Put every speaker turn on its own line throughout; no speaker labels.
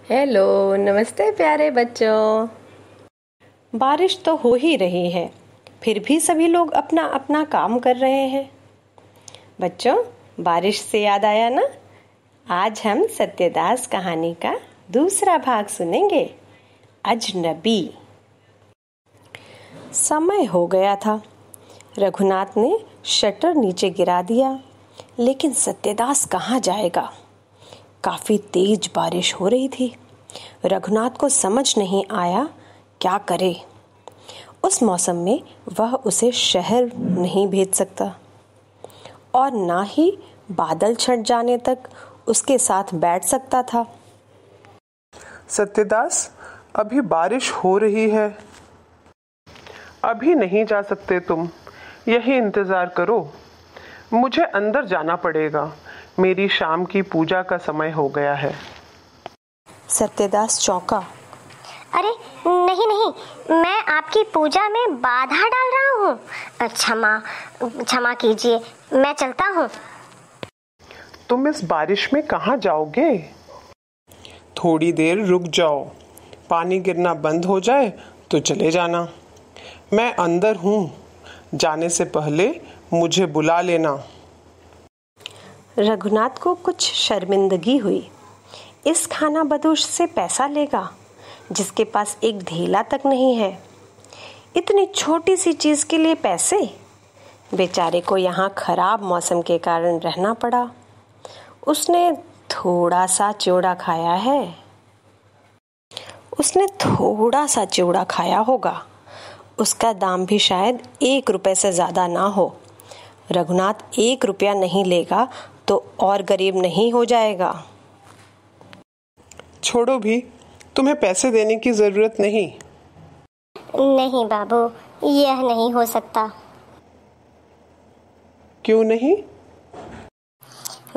Hello, नमस्ते प्यारे बच्चों। बारिश तो हो ही रही है, फिर भी सभी लोग अपना अपना काम कर रहे हैं। बच्चों, बारिश से याद आया ना, आज हम सत्यदास कहानी का दूसरा भाग सुनेंगे, अजनबी। समय हो गया था। रघुनाथ ने शटर नीचे गिरा दिया, लेकिन सत्यदास कहाँ जाएगा। काफी तेज बारिश हो रही थी। रघुनाथ को समझ नहीं आया क्या करे। उस मौसम में वह उसे शहर नहीं भेज सकता और ना ही बादल छट जाने तक उसके साथ बैठ सकता था।
सत्यदास, अभी बारिश हो रही है, अभी नहीं जा सकते तुम, यही इंतजार करो। मुझे अंदर जाना पड़ेगा, मेरी शाम की पूजा का समय हो गया है।
सत्यदास चौंका।
अरे नहीं नहीं, मैं आपकी पूजा में बाधा डाल रहा हूँ। क्षमा कीजिए, मैं चलता हूँ।
तुम इस बारिश में कहाँ जाओगे? थोड़ी देर रुक जाओ, पानी गिरना बंद हो जाए तो चले जाना। मैं अंदर हूँ, जाने से पहले मुझे बुला लेना।
रघुनाथ को कुछ शर्मिंदगी हुई। इस खाना बदोश से पैसा लेगा जिसके पास एक धेला तक नहीं है। इतनी छोटी सी चीज के लिए पैसे। बेचारे को यहाँ खराब मौसम के कारण रहना पड़ा। उसने थोड़ा सा चिवड़ा खाया होगा। उसका दाम भी शायद 1 रुपए से ज्यादा ना हो। रघुनाथ 1 रुपया नहीं लेगा तो और गरीब नहीं हो जाएगा।
छोड़ो भी, तुम्हें पैसे देने की जरूरत नहीं।
नहीं बाबू, यह नहीं हो सकता।
क्यों नहीं?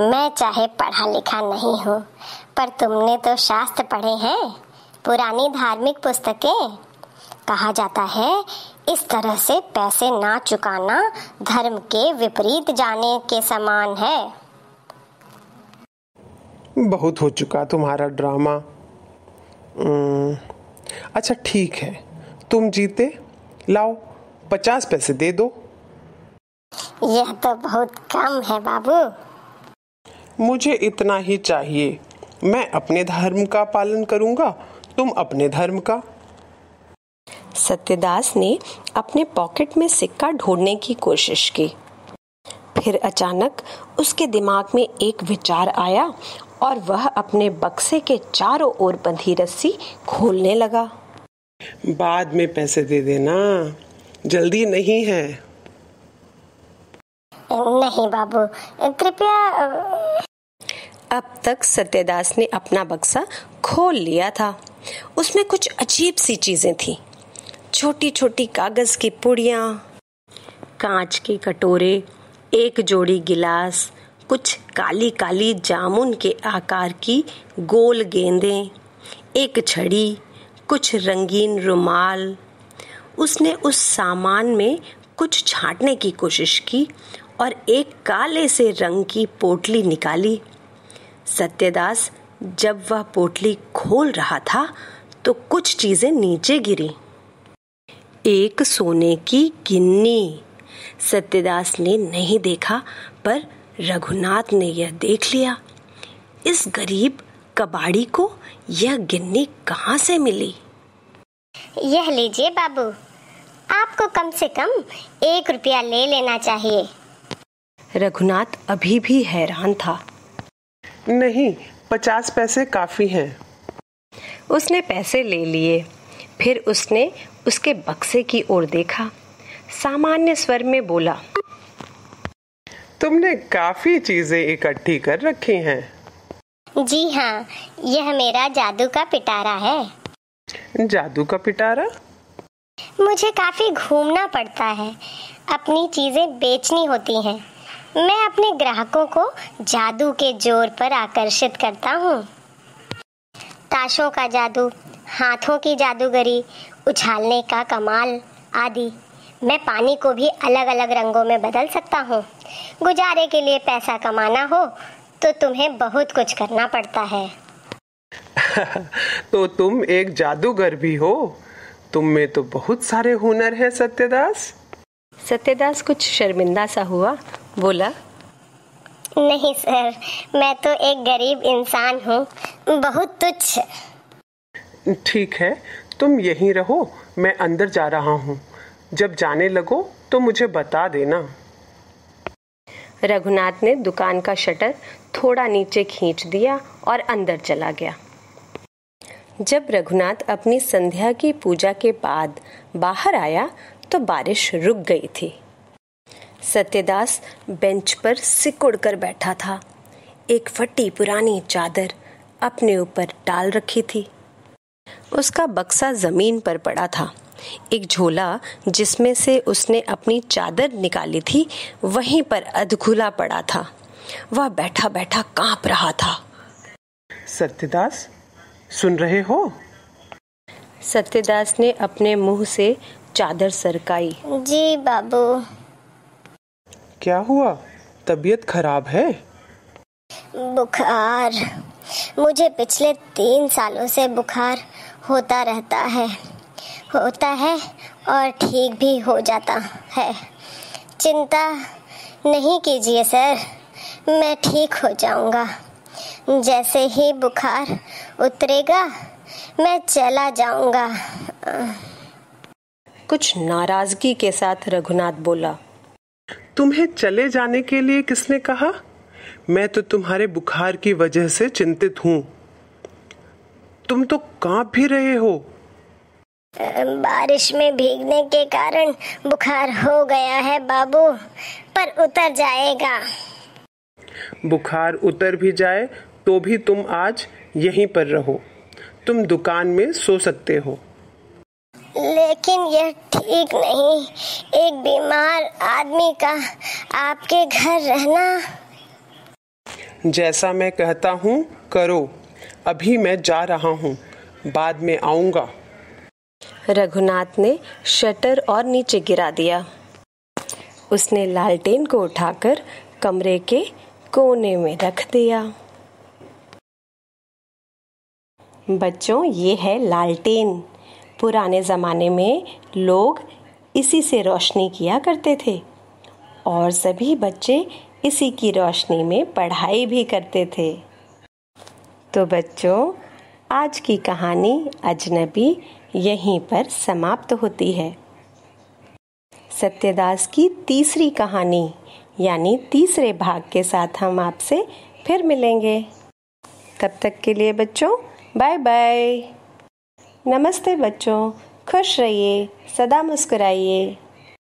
मैं चाहे पढ़ा लिखा नहीं हूँ, पर तुमने तो शास्त्र पढ़े हैं, पुरानी धार्मिक पुस्तकें। कहा जाता है इस तरह से पैसे ना चुकाना धर्म के विपरीत जाने के समान है।
बहुत हो चुका तुम्हारा ड्रामा। अच्छा ठीक है, तुम जीते, लाओ 50 पैसे दे दो।
यह तो बहुत कम है बाबू।
मुझे इतना ही चाहिए। मैं अपने धर्म का पालन करूंगा, तुम अपने धर्म का।
सत्यदास ने अपने पॉकेट में सिक्का ढूंढने की कोशिश की। फिर अचानक उसके दिमाग में एक विचार आया और वह अपने बक्से के चारों ओर बंधी रस्सी खोलने लगा।
बाद में पैसे दे देना, जल्दी नहीं है।
नहीं बाबू, कृपया।
अब तक सत्यदास ने अपना बक्सा खोल लिया था। उसमें कुछ अजीब सी चीजें थीं। छोटी छोटी कागज की पुड़ियां, कांच के कटोरे, एक जोड़ी गिलास, कुछ काली काली जामुन के आकार की गोल गेंदें, एक छड़ी, कुछ रंगीन रुमाल। उसने उस सामान में कुछ छांटने की कोशिश की और एक काले से रंग की पोटली निकाली। सत्यदास जब वह पोटली खोल रहा था तो कुछ चीजें नीचे गिरी। एक सोने की गिन्नी। सत्यदास ने नहीं देखा, पर रघुनाथ ने यह देख लिया। इस गरीब कबाड़ी को यह गिन्नी कहाँ से मिली?
यह लीजिए बाबू, आपको कम से कम 1 रुपया ले लेना चाहिए।
रघुनाथ अभी भी हैरान था।
नहीं, 50 पैसे काफी हैं।
उसने पैसे ले लिए। फिर उसने उसके बक्से की ओर देखा। सामान्य स्वर में बोला,
तुमने काफी चीजें इकट्ठी कर रखी हैं।
जी हाँ, यह मेरा जादू का पिटारा है।
जादू का पिटारा?
मुझे काफी घूमना पड़ता है, अपनी चीजें बेचनी होती हैं। मैं अपने ग्राहकों को जादू के जोर पर आकर्षित करता हूँ। ताशों का जादू, हाथों की जादूगरी, उछालने का कमाल आदि। मैं पानी को भी अलग अलग रंगों में बदल सकता हूँ। गुजारे के लिए पैसा कमाना हो तो तुम्हें बहुत कुछ करना पड़ता है।
तो तुम एक जादूगर भी हो। तुम में तो बहुत सारे हुनर हैं सत्यदास।
सत्यदास कुछ शर्मिंदा सा हुआ, बोला,
नहीं सर, मैं तो एक गरीब इंसान हूँ, बहुत तुच्छ।
ठीक है, तुम यहीं रहो, मैं अंदर जा रहा हूँ। जब जाने लगो तो मुझे बता देना।
रघुनाथ ने दुकान का शटर थोड़ा नीचे खींच दिया और अंदर चला गया। जब रघुनाथ अपनी संध्या की पूजा के बाद बाहर आया तो बारिश रुक गई थी। सत्यदास बेंच पर सिकुड़ कर बैठा था। एक फटी पुरानी चादर अपने ऊपर डाल रखी थी। उसका बक्सा जमीन पर पड़ा था। एक झोला जिसमें से उसने अपनी चादर निकाली थी वहीं पर अधखुला पड़ा था। वह बैठा बैठा कांप रहा था।
सत्यदास, सुन रहे हो?
सत्यदास ने अपने मुंह से चादर सरकाई।
जी बाबू।
क्या हुआ? तबीयत खराब है?
बुखार, मुझे पिछले 3 सालों से बुखार होता रहता है और ठीक भी हो जाता है। चिंता नहीं कीजिए सर, मैं ठीक हो जाऊंगा। जैसे ही बुखार उतरेगा मैं चला जाऊंगा।
कुछ नाराजगी के साथ रघुनाथ बोला,
तुम्हें चले जाने के लिए किसने कहा? मैं तो तुम्हारे बुखार की वजह से चिंतित हूँ। तुम तो कांप भी रहे हो।
बारिश में भीगने के कारण बुखार हो गया है बाबू, पर उतर जाएगा।
बुखार उतर भी जाए तो भी तुम आज यहीं पर रहो। तुम दुकान में सो सकते हो।
लेकिन यह ठीक नहीं, एक बीमार आदमी का आपके घर रहना।
जैसा मैं कहता हूँ करो। अभी मैं जा रहा हूँ, बाद में आऊँगा।
रघुनाथ ने शटर और नीचे गिरा दिया। उसने लालटेन को उठाकर कमरे के कोने में रख दिया। बच्चों, ये है लालटेन। पुराने ज़माने में लोग इसी से रोशनी किया करते थे और सभी बच्चे इसी की रोशनी में पढ़ाई भी करते थे। तो बच्चों, आज की कहानी अजनबी यहीं पर समाप्त होती है। सत्यदास की तीसरी कहानी यानी तीसरे भाग के साथ हम आपसे फिर मिलेंगे। तब तक के लिए बच्चों, बाय बाय। नमस्ते बच्चों, खुश रहिए, सदा मुस्कुराइए।